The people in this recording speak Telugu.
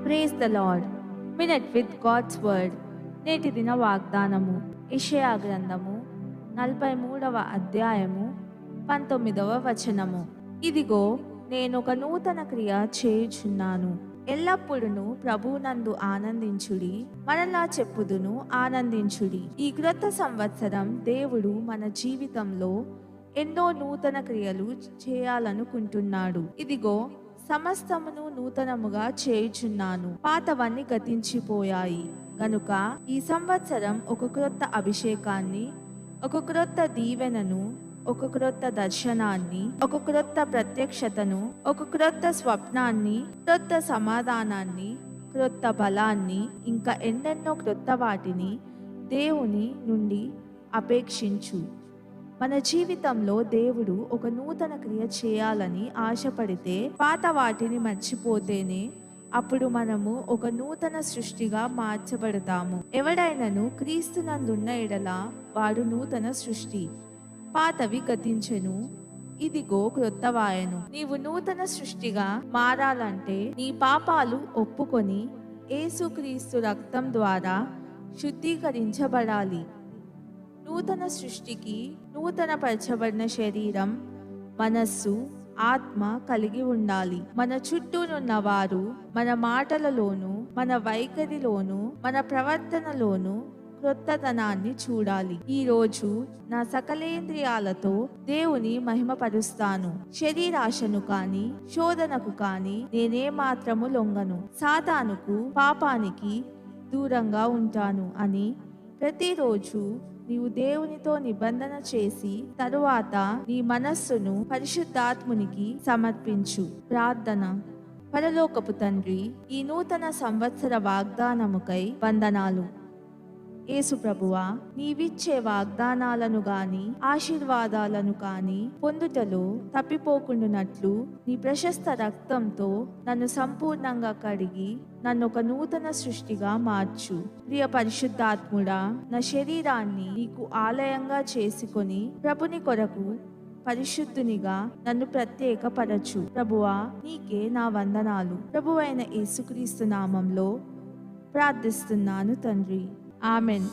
Praise the Lord. Minute with God's word. నేటి దిన వాగ్దానము యెషయా గ్రంథము 43వ అధ్యాయము 19వ వచనము. ఇదిగో నేనొక నూతన క్రియ చేయుచున్నాను, ఎల్లప్పుడూ ప్రభువునందు ఆనందించుడి, మరలా చెప్పుదును ఆనందించుడి. ఈ క్రొత్త సంవత్సరం దేవుడు మన జీవితంలో ఎన్నో నూతన క్రియలు చేయాలనుకుంటున్నాడు. ఇదిగో సమస్తమును నూతనముగా చేయుచున్నాను, పాతవన్నీ గతించిపోయాయి. గనుక ఈ సంవత్సరం ఒక క్రొత్త అభిషేకాన్ని, ఒక క్రొత్త దీవెనను, ఒక క్రొత్త దర్శనాన్ని, ఒక క్రొత్త ప్రత్యక్షతను, ఒక క్రొత్త స్వప్నాన్ని, క్రొత్త సమాధానాన్ని, క్రొత్త బలాన్ని, ఇంకా ఎన్నెన్నో క్రొత్త వాటిని దేవుని నుండి అపేక్షించు. మన జీవితంలో దేవుడు ఒక నూతన క్రియ చేయాలని ఆశపడితే పాత వాటిని మర్చిపోతేనే అప్పుడు మనము ఒక నూతన సృష్టిగా మార్చబడతాము. ఎవడైనను క్రీస్తునందున్న ఎడల వాడు నూతన సృష్టి, పాతవి గతించెను, ఇదిగో క్రొత్తవాయెను. నీవు నూతన సృష్టిగా మారాలంటే నీ పాపాలు ఒప్పుకొని యేసుక్రీస్తు రక్తం ద్వారా శుద్ధీకరించబడాలి. నూతన సృష్టికి నూతన పరచబడిన శరీరం, మనస్సు, ఆత్మ కలిగి ఉండాలి. మన చుట్టూనున్న వారు మన మాటలలోను, మన వైఖరిలోను, మన ప్రవర్తనలోను క్రొత్తతనాన్ని చూడాలి. ఈ రోజు నా సకలేంద్రియాలతో దేవుని మహిమపరుస్తాను. శరీరాశను కాని శోధనకు కాని నేనే మాత్రము లొంగను. సాతానుకు, పాపానికి దూరంగా ఉంటాను అని ప్రతిరోజు నీవు దేవునితో నిబంధన చేసి తరువాత నీ మనస్సును పరిశుద్ధాత్మునికి సమర్పించు. ప్రార్థన. పరలోకపు తండ్రి, ఈ నూతన సంవత్సర వాగ్దానముకై వందనాలు. యేసు ప్రభువా, నీవిచ్చే వాగ్దానాలను గాని ఆశీర్వాదాలను కాని పొందుటలో తప్పిపోకుండానట్లు నీ ప్రశస్త రక్తంతో నన్ను సంపూర్ణంగా కడిగి నన్ను ఒక నూతన సృష్టిగా మార్చు. ప్రియ పరిశుద్ధాత్ముడా, నా శరీరాన్ని నీకు ఆలయంగా చేసుకొని ప్రభుని కొరకు పరిశుద్ధునిగా నన్ను ప్రత్యేకపరచు. ప్రభువా, నీకే నా వందనాలు. ప్రభువైన యేసుక్రీస్తు నామంలో ప్రార్థిస్తున్నాను తండ్రి. ఆమెన్.